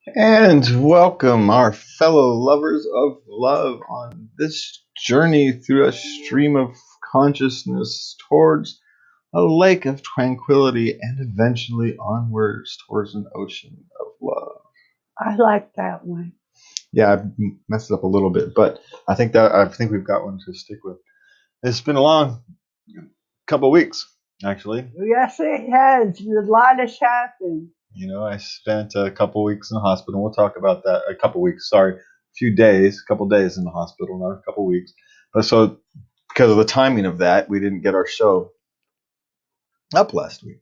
And welcome, our fellow lovers of love, on this journey through a stream of consciousness towards a lake of tranquility and eventually onwards towards an ocean of love. I like that one. Yeah, I messed it up a little bit, but I think we've got one to stick with. It's been a long couple weeks, actually. Yes, it has. A lot has happened. I spent a couple weeks in the hospital. We'll talk about that. A couple weeks, sorry, a couple days in the hospital, not a couple weeks. But so, because of the timing of that, we didn't get our show up last week.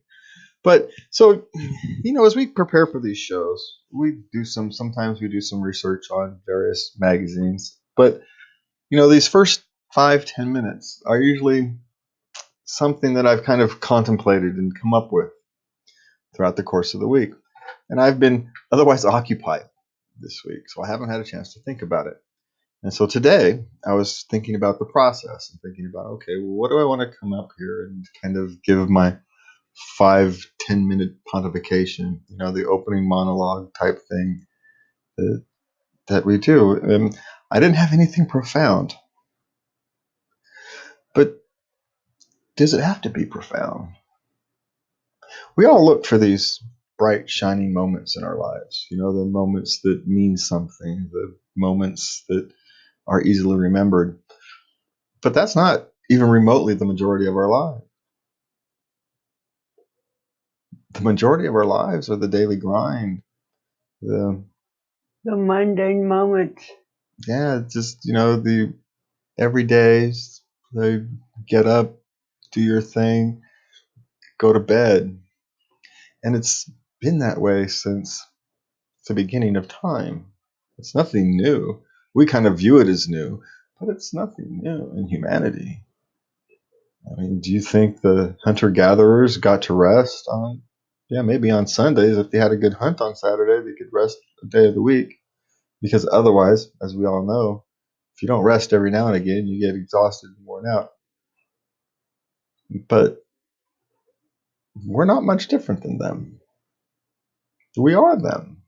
But so, as we prepare for these shows, sometimes we do some research on various magazines. But, these first 5-10 minutes are usually something that I've kind of contemplated and come up with throughout the course of the week. And I've been otherwise occupied this week, so I haven't had a chance to think about it. And so today I was thinking about the process and thinking about, okay, well, what do I want to come up here and kind of give my 5-10 minute pontification, the opening monologue type thing that we do. And I didn't have anything profound, but does it have to be profound? We all look for these bright, shining moments in our lives, the moments that mean something, the moments that are easily remembered. But that's not even remotely the majority of our lives. The majority of our lives are the daily grind. The The mundane moments. just the everydays. They get up, do your thing, go to bed, and it's been that way since the beginning of time. It's nothing new. We kind of view it as new, but it's nothing new in humanity. I mean, do you think the hunter-gatherers got to rest on, yeah, maybe on Sundays? If they had a good hunt on Saturday, they could rest a day of the week. Because otherwise, as we all know, if you don't rest every now and again, you get exhausted and worn out. But we're not much different than them. We are them.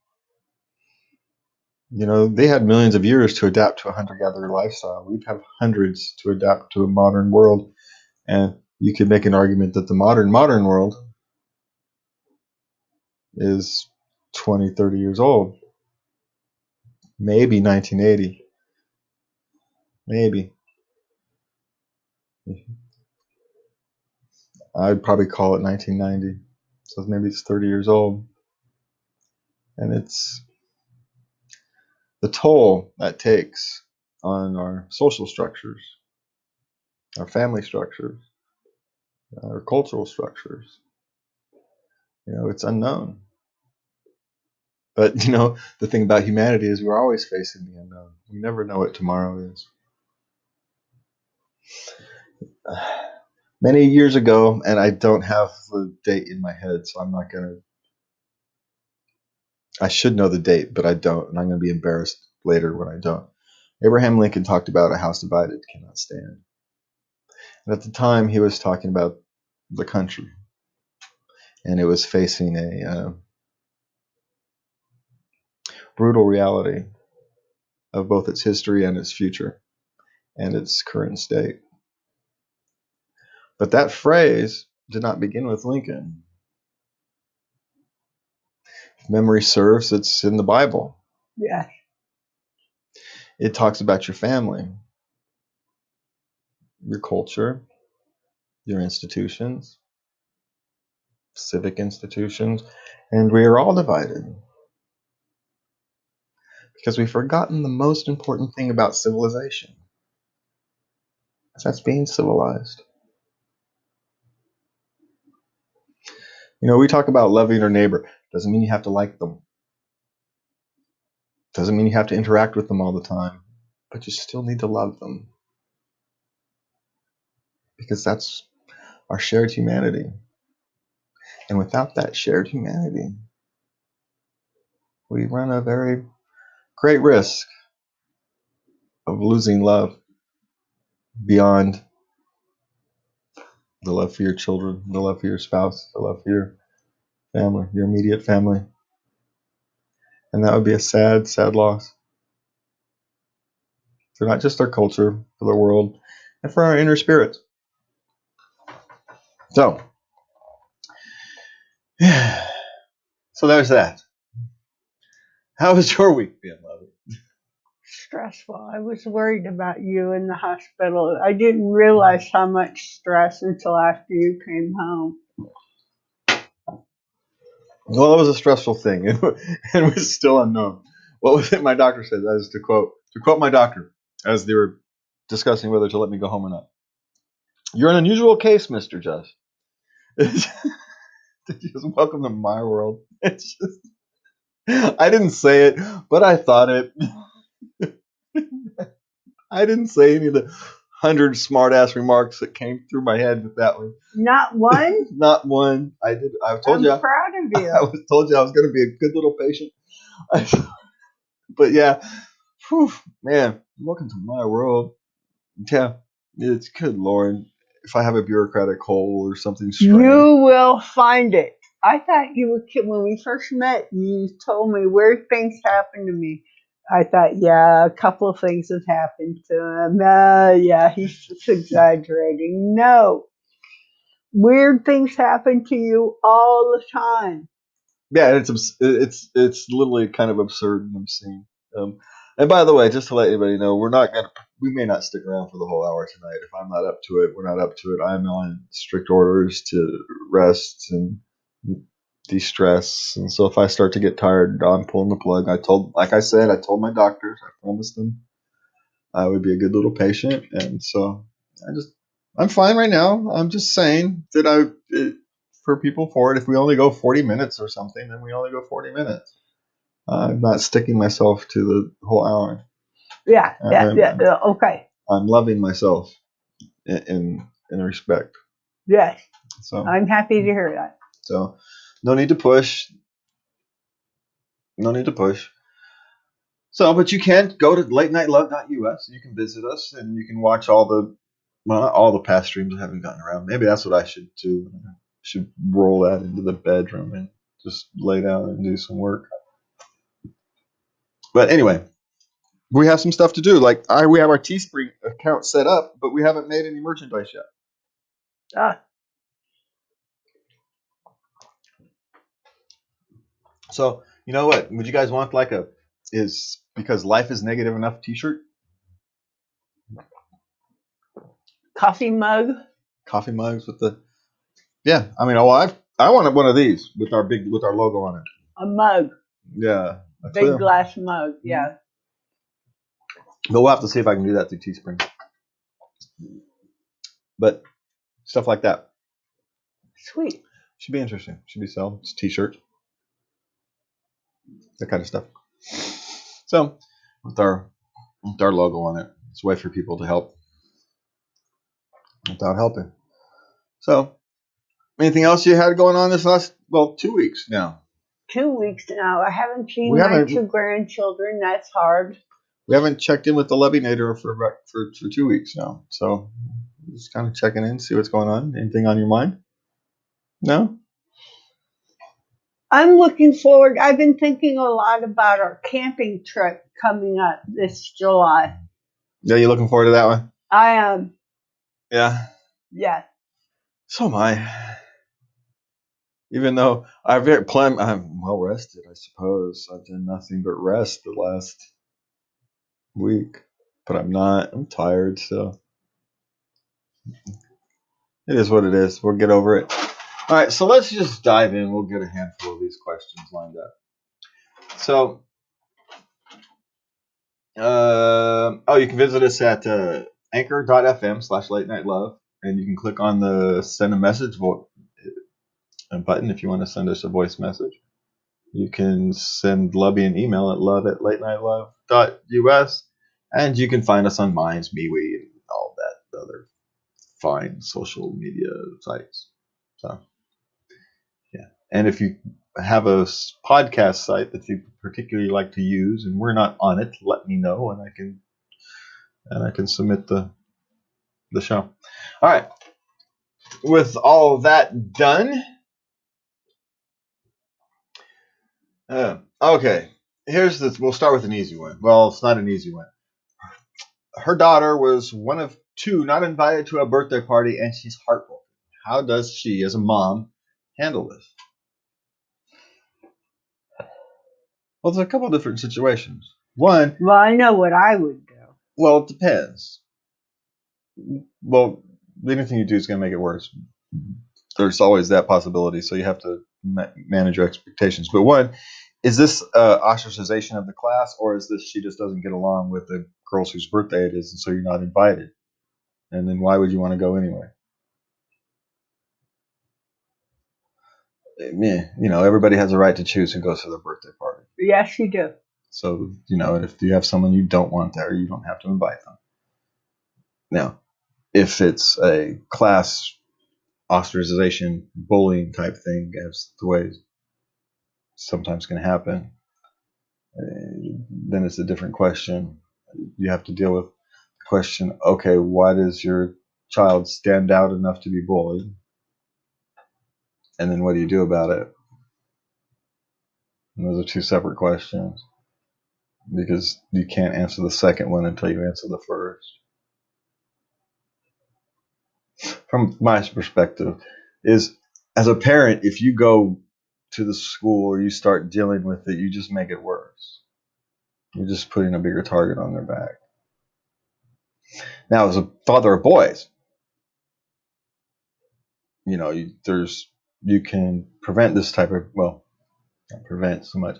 They had millions of years to adapt to a hunter-gatherer lifestyle. We have hundreds to adapt to a modern world. And you could make an argument that the modern world is 20, 30 years old. Maybe 1980. Maybe. I'd probably call it 1990. So maybe it's 30 years old. And it's the toll that takes on our social structures, our family structures, our cultural structures. It's unknown. But, the thing about humanity is we're always facing the unknown. We never know what tomorrow is. Many years ago, and I don't have the date in my head, so I'm not going to. I should know the date, but I don't, and I'm going to be embarrassed later when I don't. Abraham Lincoln talked about a house divided cannot stand. And at the time, he was talking about the country, and it was facing a brutal reality of both its history and its future and its current state. But that phrase did not begin with Lincoln. If memory serves, it's in the Bible. Yes. It talks about your family, your culture, your institutions, civic institutions, and we are all divided because we've forgotten the most important thing about civilization. That's being civilized. We talk about loving our neighbor. Doesn't mean you have to like them. Doesn't mean you have to interact with them all the time, but you still need to love them because that's our shared humanity. And without that shared humanity, we run a very great risk of losing love beyond the love for your children, the love for your spouse, the love for your family, your immediate family. And that would be a sad, sad loss. For not just our culture, for the world, and for our inner spirits. So, so there's that. How was your week been, Lovey? Stressful. I was worried about you in the hospital. I didn't realize how much stress until after you came home. Well, it was a stressful thing. It was still unknown. What was it my doctor said? That is to quote my doctor as they were discussing whether to let me go home or not. You're an unusual case, Mr. Jess. Just welcome to my world. It's just, I didn't say it, but I thought it. I didn't say any of the 100 smart-ass remarks that came through my head with that one. Not one? Not one. I did. I told you. I'm proud of you. I told you I was going to be a good little patient. But yeah, whew, man, welcome to my world. Yeah, it's good, Lord. If I have a bureaucratic hole or something strange, you will find it. I thought you were kidding. When we first met, you told me weird things happened to me. I thought, yeah, a couple of things have happened to him. Yeah, he's just exaggerating. No, weird things happen to you all the time. yeah, it's literally kind of absurd and obscene. And by the way, just to let anybody know, we may not stick around for the whole hour tonight. If I'm not up to it, we're not up to it. I'm on strict orders to rest and de-stress, and so if I start to get tired, I'm pulling the plug. I told my doctors, I promised them I would be a good little patient, and so I'm fine right now. I'm just saying that for people forward, if we only go 40 minutes or something, then we only go 40 minutes. I'm not sticking myself to the whole hour. Yeah. Okay. I'm loving myself in respect. Yes. So I'm happy to hear that. So no need to push. No need to push. So, but you can go to latenightLove.us. You can visit us and you can watch all the past streams I haven't gotten around. Maybe that's what I should do. I should roll that into the bedroom and just lay down and do some work. But anyway, we have some stuff to do. We have our Teespring account set up, but we haven't made any merchandise yet. So, you know what? Would you guys want is because life is negative enough t-shirt? Coffee mug? Coffee mugs with the, yeah. I mean, I wanted one of these with our logo on it. A mug. Yeah. Big glass mug. Yeah. But we'll have to see if I can do that through Teespring. But stuff like that. Sweet. Should be interesting. Should be selling. It's t-shirts. That kind of stuff. So with our logo on it, it's a way for people to help without helping. So anything else you had going on this last 2 weeks now? 2 weeks now. I haven't seen my 2 grandchildren. That's hard. We haven't checked in with the Levinator for 2 weeks now. So just kind of checking in, see what's going on. Anything on your mind? No? I'm looking forward. I've been thinking a lot about our camping trip coming up this July. Yeah, you looking forward to that one? I am. Yeah. Yeah. So am I. Even though I'm well rested, I suppose. I've done nothing but rest the last week. But I'm not. I'm tired, so it is what it is. We'll get over it. All right, so let's just dive in. We'll get a handful of these questions lined up. So, you can visit us at anchor.fm/late-night-love, and you can click on the send a message button if you want to send us a voice message. You can send Lubby an email at love@latenightLove.us, and you can find us on Minds, MeWe, and all that other fine social media sites. So, yeah. And if you have a podcast site that you particularly like to use, and we're not on it, let me know, and I can submit the show. All right. With all that done, okay. Here's this. We'll start with an easy one. Well, it's not an easy one. Her daughter was one of two not invited to a birthday party, and she's heartbroken. How does she, as a mom, handle this? Well, there's a couple different situations. One, Well, I know what I would do. well, it depends. Well, anything you do is going to make it worse. There's always that possibility, so you have to manage your expectations. But one, is this ostracization of the class, or is this she just doesn't get along with the girls whose birthday it is, and so you're not invited? And then why would you want to go anyway? Everybody has a right to choose who goes to their birthday party. Yes, you do. So, if you have someone you don't want there, you don't have to invite them. Now, if it's a class ostracization, bullying type thing, as the way sometimes can happen, then it's a different question. You have to deal with the question, okay, why does your child stand out enough to be bullied? And then what do you do about it? And those are two separate questions, because you can't answer the second one until you answer the first. From my perspective, is as a parent, if you go to the school or you start dealing with it, you just make it worse. You're just putting a bigger target on their back. Now, as a father of boys, you can prevent this type of, well, not prevent so much.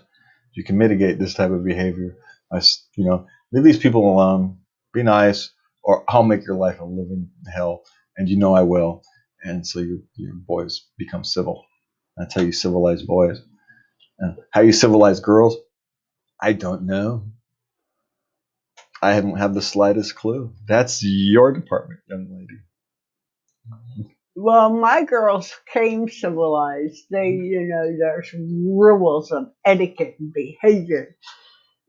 You can mitigate this type of behavior. Leave these people alone. Be nice, or I'll make your life a living hell, and I will. And so your boys become civil. That's how you civilize boys. How you civilize girls, I don't know. I don't have the slightest clue. That's your department, young lady. Well, my girls came civilized. There's rules of etiquette and behavior.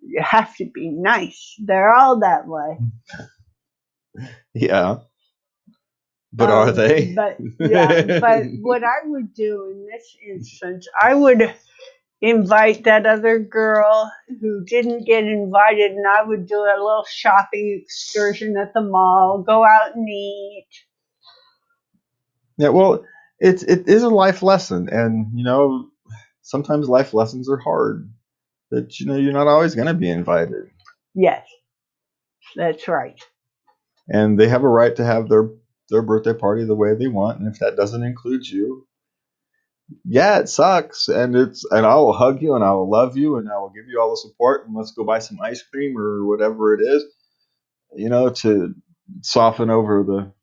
You have to be nice. They're all that way. Yeah. But are they? But what I would do in this instance, I would invite that other girl who didn't get invited, and I would do a little shopping excursion at the mall, go out and eat. Yeah, well, it is a life lesson, and sometimes life lessons are hard. That you're not always going to be invited. Yes, that's right. And they have a right to have their birthday party the way they want, and if that doesn't include you, yeah, it sucks, and I will hug you and I will love you and I will give you all the support, and let's go buy some ice cream or whatever it is, to soften over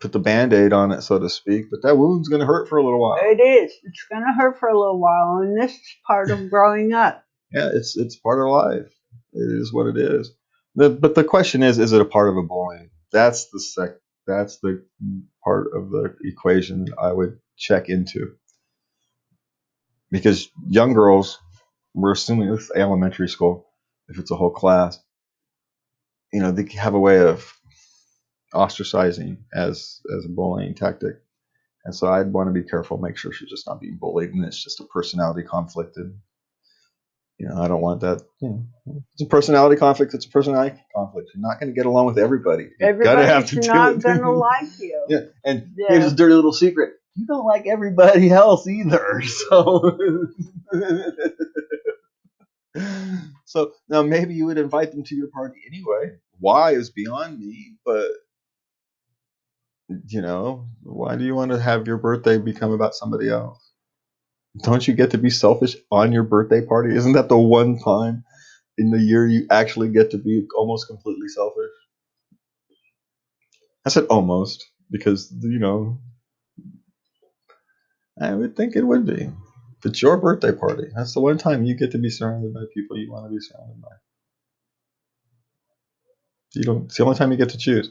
put the band-aid on it, so to speak. But that wound's going to hurt for a little while. It is. It's going to hurt for a little while, and this is part of growing up. Yeah, it's part of life. It is what it is. But the question is it a part of a bullying? That's the part of the equation I would check into. Because young girls, we're assuming it's elementary school, if it's a whole class, they have a way of ostracizing as a bullying tactic. And so I'd want to be careful, make sure she's just not being bullied and it's just a personality conflict. And, I don't want that. It's a personality conflict. It's a personality conflict. You're not going to get along with everybody. Everybody's not going to like you. Yeah. And here's this dirty little secret. You don't like everybody else either. So now maybe you would invite them to your party anyway. Why is beyond me, but why do you want to have your birthday become about somebody else? Don't you get to be selfish on your birthday party? Isn't that the one time in the year you actually get to be almost completely selfish? I said almost because, I would think it would be. If it's your birthday party, that's the one time you get to be surrounded by people you want to be surrounded by. It's the only time you get to choose.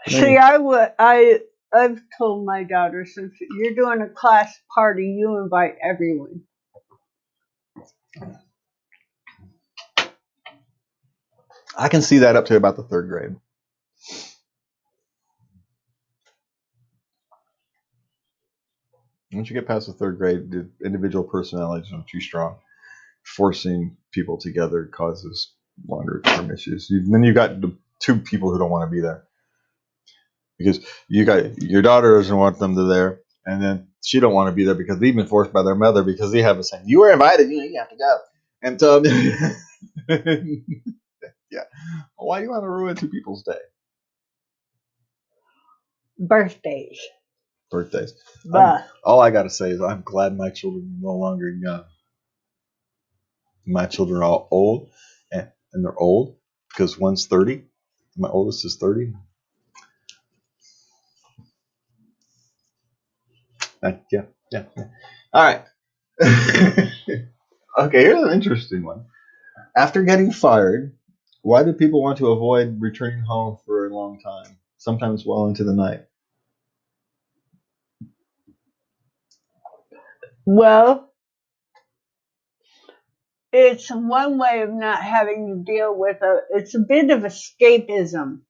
See, I've told my daughter, since you're doing a class party, you invite everyone. I can see that up to about the third grade. Once you get past the third grade, the individual personalities are too strong. forcing people together causes longer term issues. Then you got the two people who don't want to be there because you got your daughter doesn't want them to there, and then she don't want to be there because they've been forced by their mother because they have the same. You were invited, you have to go, and so yeah. Why do you want to ruin two people's day? Birthdays. Birthdays. But All I gotta say is I'm glad my children are no longer young. My children are all old, and they're old because one's 30. My oldest is 30. Yeah. All right. Okay, here's an interesting one. After getting fired, why do people want to avoid returning home for a long time, sometimes well into the night? well, it's one way of not having to deal with it's a bit of escapism.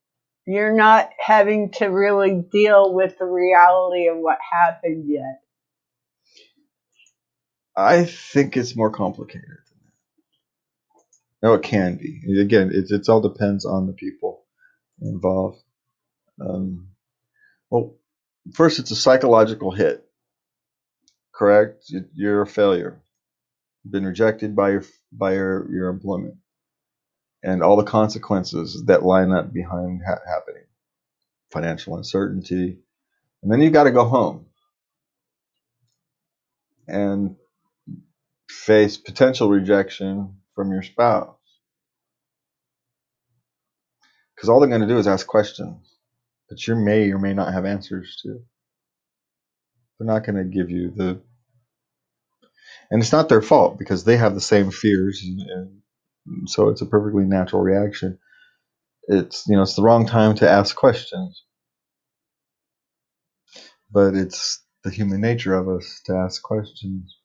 You're not having to really deal with the reality of what happened yet. I think it's more complicated. No, it can be. Again, it all depends on the people involved. Um, well, first, it's a psychological hit. Correct? You're a failure. You've been rejected by your employment, and all the consequences that line up behind happening. Financial uncertainty, and then you got to go home and face potential rejection from your spouse because all they're going to do is ask questions that you may or may not have answers to. They're not going to give you and it's not their fault because they have the same fears, and so it's a perfectly natural reaction. It's the wrong time to ask questions, but it's the human nature of us to ask questions.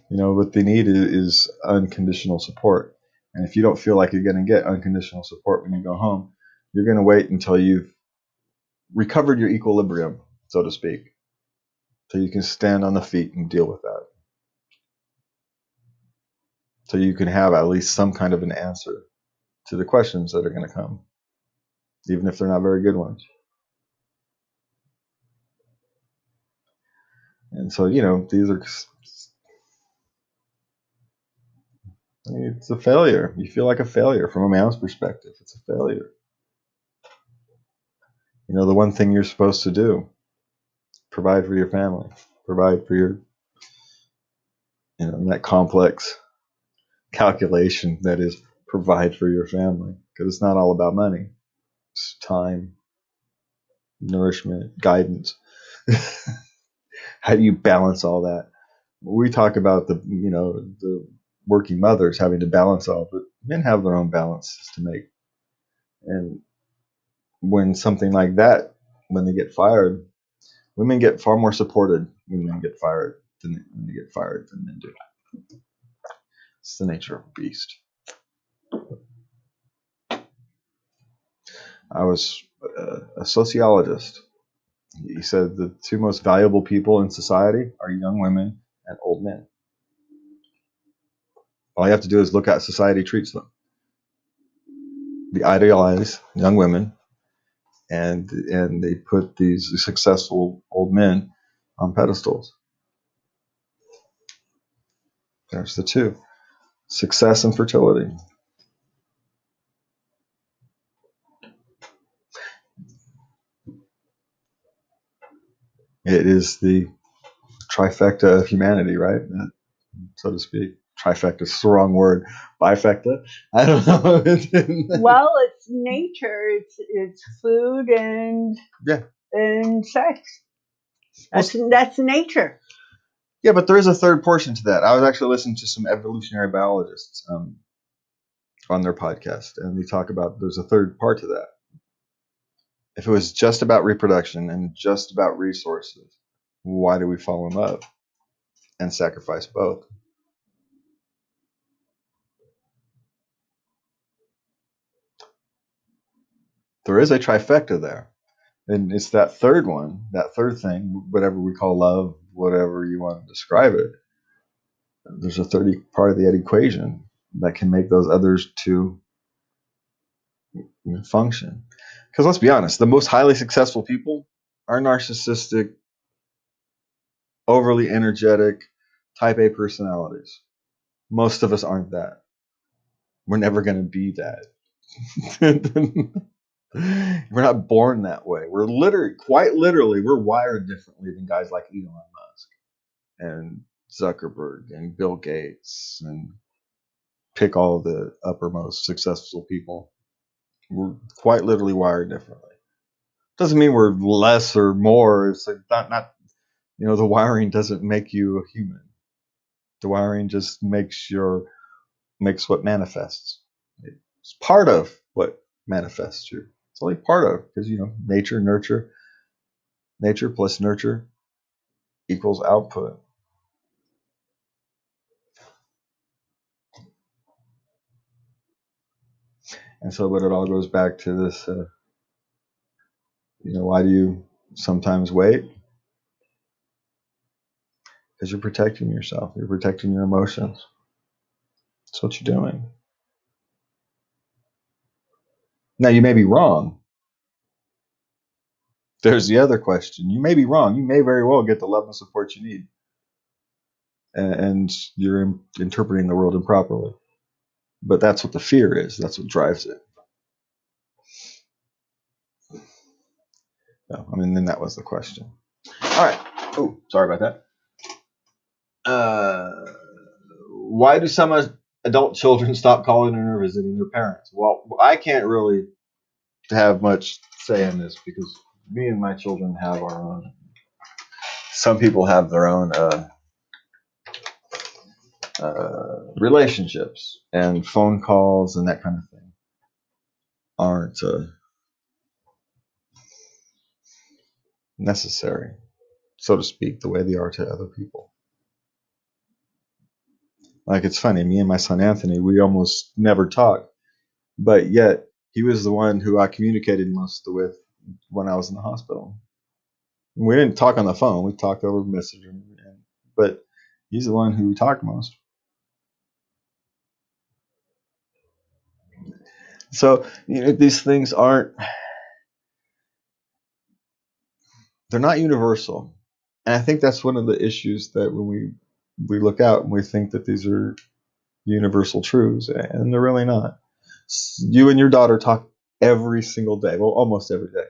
What they need is unconditional support. And if you don't feel like you're going to get unconditional support when you go home, you're going to wait until you've recovered your equilibrium, so to speak, so you can stand on the feet and deal with that. So you can have at least some kind of an answer to the questions that are going to come, even if they're not very good ones. And so, these are, it's a failure. You feel like a failure from a man's perspective. It's a failure. The one thing you're supposed to do, provide for your family, provide for your, that complex calculation that is provide for your family. Because it's not all about money. It's time, nourishment, guidance. How do you balance all that? We talk about the working mothers having to balance all, but men have their own balances to make. And when something like that, when they get fired, women get far more supported when men get fired than when they get fired than men do. It's the nature of a beast. I was a sociologist. He said the two most valuable people in society are young women and old men. All you have to do is look at how society treats them. They idealize young women, and they put these successful old men on pedestals. There's the two: success and fertility. It is the trifecta of humanity, right? So to speak. Trifecta is the wrong word. Bifecta? I don't know. Well, it's nature. It's food and sex. That's nature. Yeah, but there is a third portion to that. I was actually listening to some evolutionary biologists on their podcast, and they talk about there's a third part to that. If it was just about reproduction and just about resources, why do we fall in love and sacrifice both? There is a trifecta there. And it's that third one, that third thing, whatever we call love, whatever you want to describe it. There's a 30 part of the equation that can make those others two function. Because let's be honest, the most highly successful people are narcissistic, overly energetic, type A personalities. Most of us aren't that. We're never going to be that. We're not born that way. We're quite literally, we're wired differently than guys like Elon Musk and Zuckerberg and Bill Gates and pick all the uppermost successful people. We're quite literally wired differently. Doesn't mean we're less or more. It's like not the wiring doesn't make you a human. The wiring just makes what manifests. It's part of what manifests you. It's only part of, because nature plus nurture equals output. And so, but it all goes back to this. Why do you sometimes wait? Because you're protecting yourself. You're protecting your emotions. That's what you're doing. Now, you may be wrong. There's the other question. You may be wrong. You may very well get the love and support you need. And you're interpreting the world improperly. But that's what the fear is. That's what drives it. No, then that was the question. All right. Oh, sorry about that. Why do some adult children stop calling or visiting their parents? Well, I can't really have much say in this because me and my children have our own. Some people have their own relationships, and phone calls and that kind of thing aren't necessary, so to speak, the way they are to other people. Like, it's funny, me and my son Anthony, we almost never talk, but yet he was the one who I communicated most with when I was in the hospital. We didn't talk on the phone, we talked over Messenger, but he's the one who talked most. So these things they're not universal, and I think that's one of the issues, that when we look out and we think that these are universal truths, and they're really not. You and your daughter talk every single day, well, almost every day.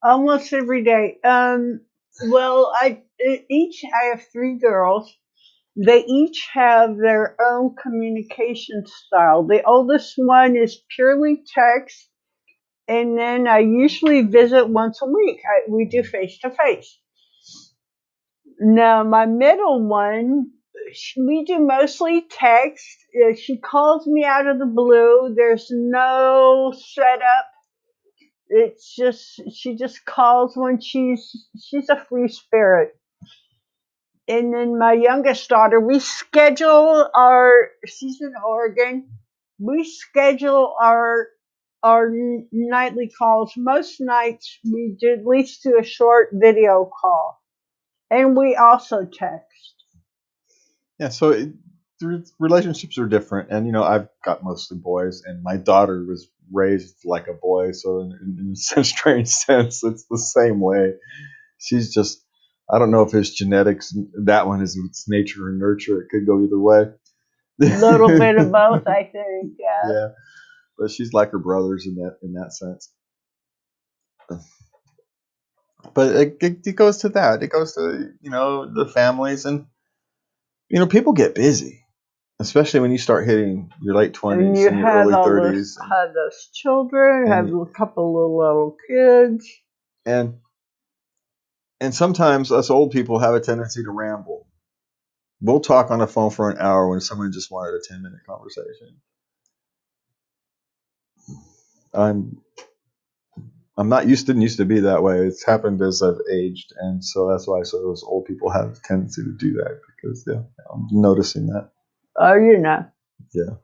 Almost every day. Well, I have 3 girls. They each have their own communication style. The oldest one is purely text, and then I usually visit once a week. We do face to face. Now, my middle one, we do mostly text. She calls me out of the blue. There's no setup. It's just, she just calls when she's a free spirit. And then my youngest daughter, she's in Oregon. We schedule our nightly calls. Most nights we at least do a short video call, and we also text. Yeah, so the relationships are different, and I've got mostly boys, and my daughter was raised like a boy, so in a strange sense, it's the same way. She's just, I don't know if it's genetics. That one is it's nature and nurture. It could go either way. A little bit of both, I think. Yeah. Yeah, but she's like her brothers in that sense. But it goes to that. It goes to the families, and people get busy, especially when you start hitting your late 20s and your early 30s. Have those children, have a couple of little kids, and sometimes us old people have a tendency to ramble. We'll talk on the phone for an hour when someone just wanted a 10-minute conversation. I'm not didn't used to be that way. It's happened as I've aged, and so that's why those old people have a tendency to do that, because I'm noticing that. Oh, you're not. Yeah,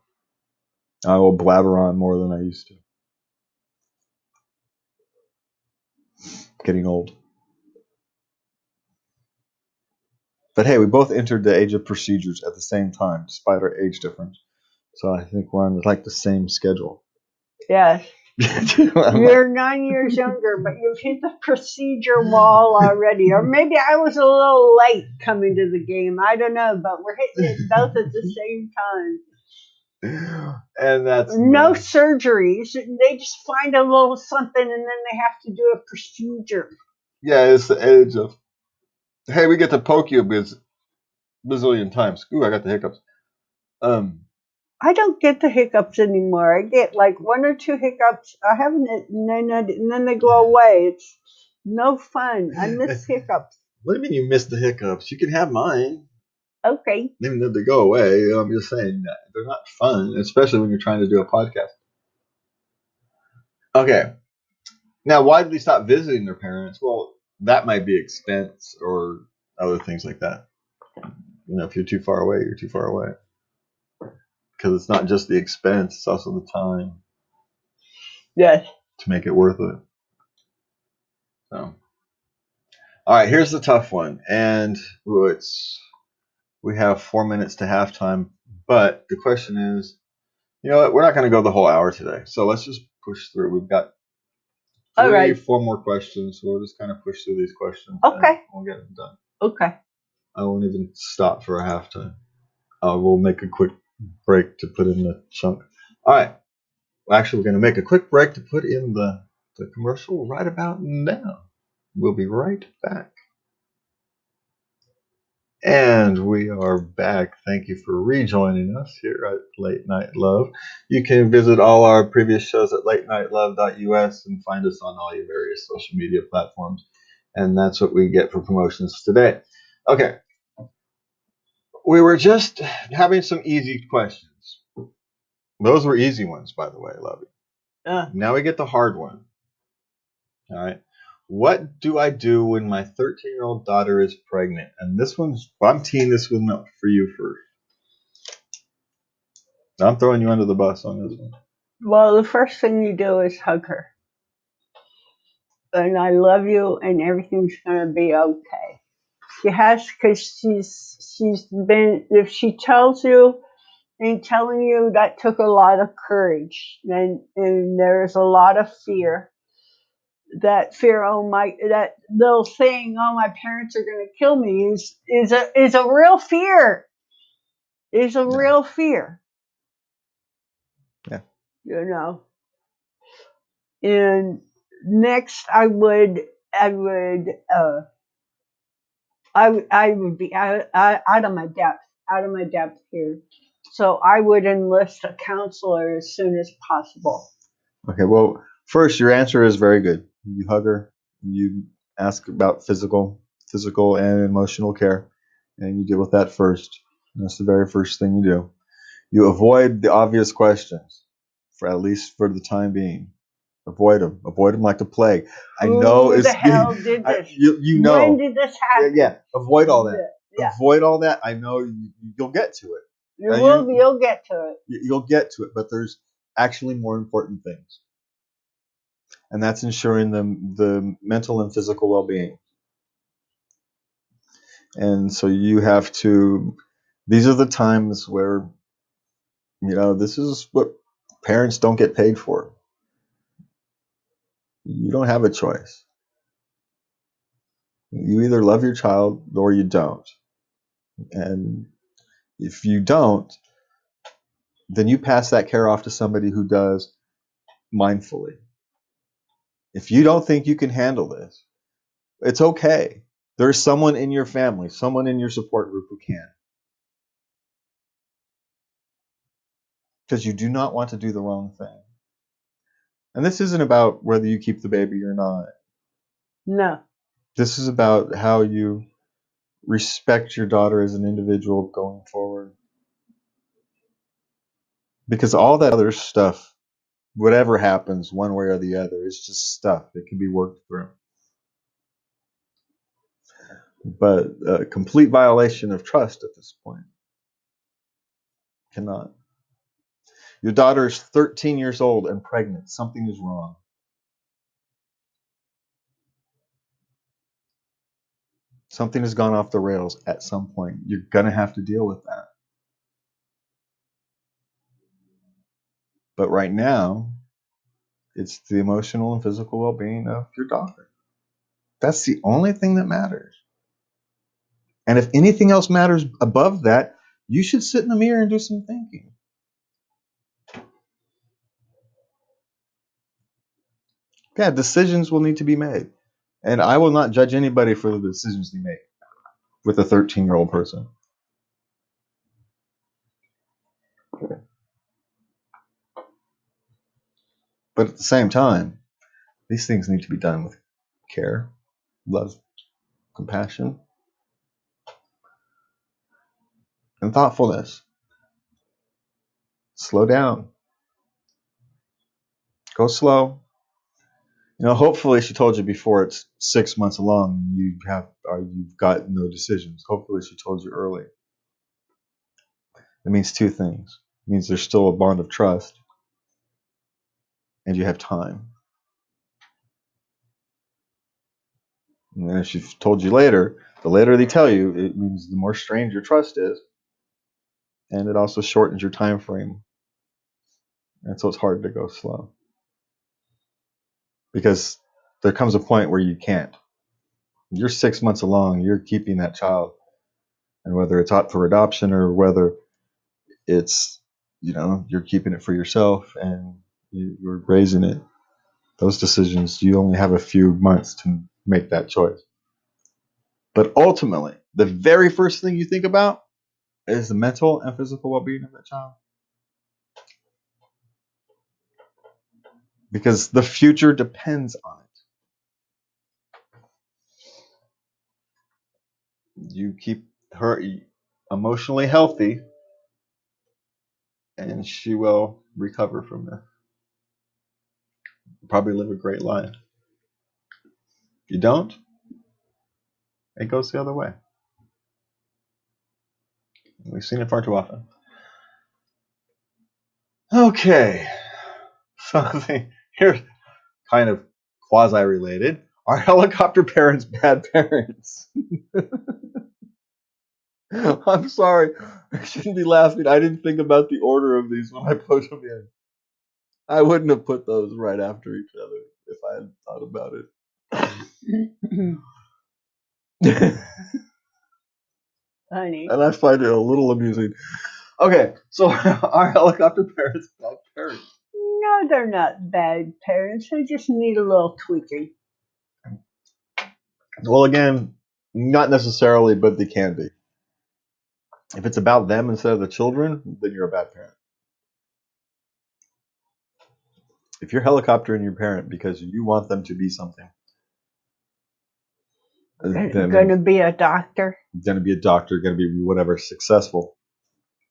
I will blabber on more than I used to. Getting old. But hey, we both entered the age of procedures at the same time, despite our age difference. So I think we're on like the same schedule. Yes. You're 9 years younger, but you've hit the procedure wall already. Or maybe I was a little late coming to the game. I don't know, but we're hitting it both at the same time. And that's no surgeries. They just find a little something and then they have to do a procedure. Yeah, it's the age of, hey, we get to poke you bazillion times. Ooh, I got the hiccups. I don't get the hiccups anymore. I get like 1 or 2 hiccups. I haven't, and then they go away. It's no fun. I miss hiccups. What do you mean you miss the hiccups? You can have mine. Okay. Even though they go away, I'm just saying that they're not fun, especially when you're trying to do a podcast. Okay. Now, why did they stop visiting their parents? Well, that might be expense or other things like that. If you're too far away, you're too far away. Because it's not just the expense, it's also the time. Yes. To make it worth it. So, all right, here's the tough one. And we have 4 minutes to halftime. But the question is, you know what? We're not going to go the whole hour today. So let's just push through. We've got 4 more questions. So we'll just kind of push through these questions. Okay. We'll get them done. Okay. I won't even stop for a halftime. We'll make a quick break to put in the chunk. All right. Well, actually, we're going to make a quick break to put in the commercial right about now. We'll be right back. And we are back. Thank you for rejoining us here at Late Night Love. You can visit all our previous shows at latenightLove.us and find us on all your various social media platforms. And that's what we get for promotions today. Okay. We were just having some easy questions. Those were easy ones, by the way, Lovey. Now we get the hard one. All right. What do I do when my 13-year-old daughter is pregnant? And I'm teeing this one up for you first. I'm throwing you under the bus on this one. Well, the first thing you do is hug her. And I love you and everything's going to be okay. She has, because she's been, if she tells you and telling you, that took a lot of courage. And there's a lot of fear. That fear, that little saying, oh, my parents are going to kill me is a real fear. Is a real fear. Yeah. And next I would be out of my depth here. So I would enlist a counselor as soon as possible. Okay, well, first, your answer is very good. You hug her, you ask about physical and emotional care, and you deal with that first. And that's the very first thing you do. You avoid the obvious questions, at least for the time being. Avoid them like the plague. I know Who the hell did this? You know. When did this happen? Yeah. Avoid all that. Yeah. Avoid all that. I know you'll get to it. You'll get to it. You'll get to it, but there's actually more important things. And that's ensuring the mental and physical well-being. And so you have to, these are the times where, this is what parents don't get paid for. You don't have a choice. You either love your child or you don't. And if you don't, then you pass that care off to somebody who does mindfully. If you don't think you can handle this, it's okay. There's someone in your family, someone in your support group who can. Because you do not want to do the wrong thing. And this isn't about whether you keep the baby or not. No. This is about how you respect your daughter as an individual going forward. Because all that other stuff, whatever happens one way or the other, is just stuff. It can be worked through. But a complete violation of trust at this point cannot. Your daughter is 13 years old and pregnant. Something is wrong. Something has gone off the rails at some point. You're going to have to deal with that. But right now, it's the emotional and physical well-being of your daughter. That's the only thing that matters. And if anything else matters above that, you should sit in the mirror and do some thinking. Yeah, decisions will need to be made. And I will not judge anybody for the decisions they make with a 13-year-old person. But at the same time, these things need to be done with care, love, compassion, and thoughtfulness. Slow down. Go slow. Hopefully she told you before it's 6 months along and you've got no decisions. Hopefully she told you early. It means two things. It means there's still a bond of trust and you have time. And then if she told you later, the later they tell you, it means the more strained your trust is. And it also shortens your time frame. And so it's hard to go slow. Because there comes a point where you can't. You're 6 months along, you're keeping that child. And whether it's out for adoption or whether it's, you're keeping it for yourself and you're raising it, those decisions, you only have a few months to make that choice. But ultimately, the very first thing you think about is the mental and physical well-being of that child. Because the future depends on it. You keep her emotionally healthy, and she will recover from this. Probably live a great life. If you don't, it goes the other way. We've seen it far too often. Okay. Something here's kind of quasi-related. Are helicopter parents bad parents? I'm sorry. I shouldn't be laughing. I didn't think about the order of these when I put them in. I wouldn't have put those right after each other if I had thought about it. Honey. And I find it a little amusing. Okay, so are helicopter parents bad parents? No, they're not bad parents. They just need a little tweaking. Well, again, not necessarily, but they can be. If it's about them instead of the children, then you're a bad parent. If you're helicoptering your parent because you want them to be something, Going to be a doctor. Going to be a doctor, going to be whatever, successful.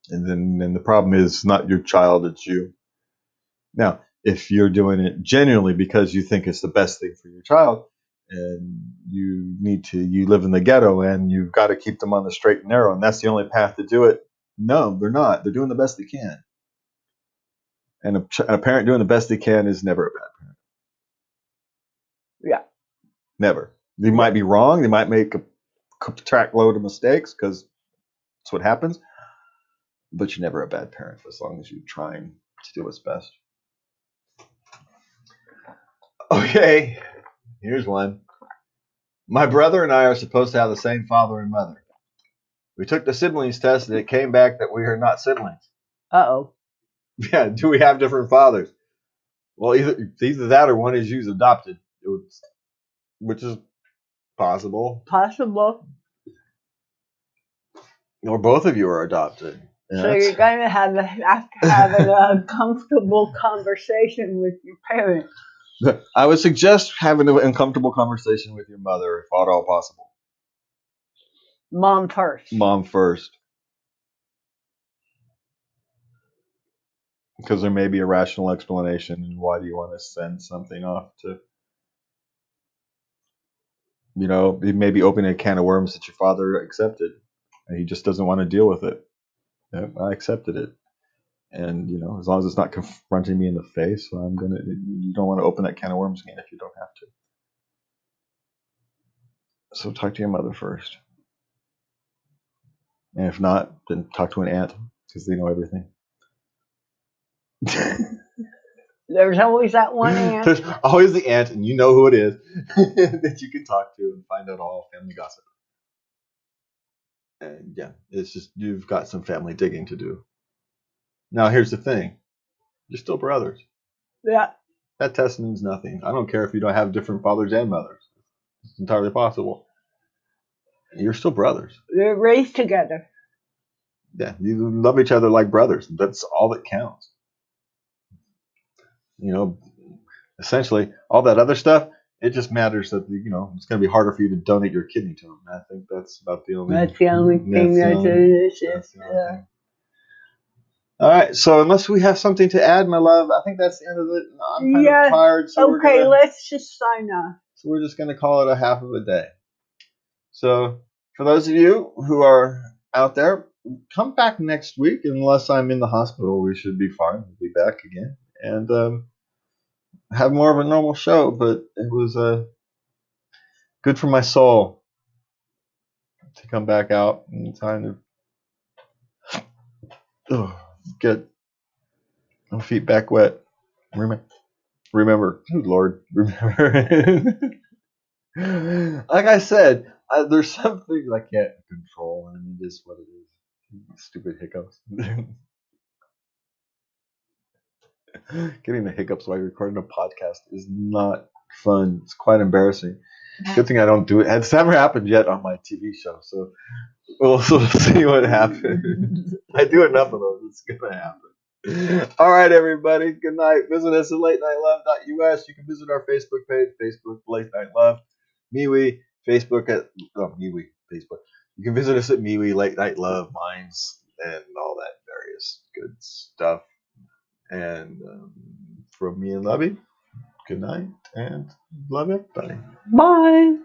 And then the problem is not your child, it's you. Now, if you're doing it genuinely because you think it's the best thing for your child, and you live in the ghetto and you've got to keep them on the straight and narrow, and that's the only path to do it. No, they're not. They're doing the best they can. And a parent doing the best they can is never a bad parent. Yeah. Never. They might be wrong. They might make a track load of mistakes because that's what happens. But you're never a bad parent as long as you're trying to do what's best. Okay, here's one. My brother and I are supposed to have the same father and mother. We took the siblings test and it came back that we are not siblings. Uh-oh. Yeah, do we have different fathers? Well, either that or one is you adopted, which is possible. Possible. Or both of you are adopted. So you're going to have to have an uncomfortable conversation with your parents. I would suggest having an uncomfortable conversation with your mother if at all possible. Mom first. Mom first. Because there may be a rational explanation. And why do you want to send something off to, maybe opening a can of worms that your father accepted. And he just doesn't want to deal with it. Yep, I accepted it. And, as long as it's not confronting me in the face, you don't want to open that can of worms again if you don't have to. So talk to your mother first. And if not, then talk to an aunt because they know everything. There's always that one aunt. There's always the aunt, and you know who it is that you can talk to and find out all family gossip. And yeah, it's just you've got some family digging to do. Now, here's the thing: you're still brothers. Yeah. That test means nothing. I don't care if you don't have different fathers and mothers. It's entirely possible. You're still brothers. They're raised together. Yeah, you love each other like brothers. That's all that counts. You know, essentially, all that other stuff, it just matters that it's going to be harder for you to donate your kidney to them. I think that's about the only. That's the only thing that's an issue. Yeah. All right, so unless we have something to add, my love, I think that's the end of it. I'm kind of tired, so okay, let's just sign off. So we're just going to call it a half of a day. So for those of you who are out there, come back next week. Unless I'm in the hospital, we should be fine. We'll be back again and have more of a normal show. But it was good for my soul to come back out and kind of get my feet back wet. Remember, good Lord, remember. Like I said, there's some things I can't control, and it is what it is. Stupid hiccups. Getting the hiccups while you're recording a podcast is not fun. It's quite embarrassing. Good thing I don't do it. It's never happened yet on my TV show, so we'll see what happens. I do enough of those. It's gonna happen. All right, everybody. Good night. Visit us at latenightLove.us. You can visit our Facebook page, Facebook Late Night Love. MeWe, Facebook at MeWe, Facebook. You can visit us at MeWe, Late Night Love, Minds, and all that various good stuff. And from me and Lovey, good night and love everybody. Bye.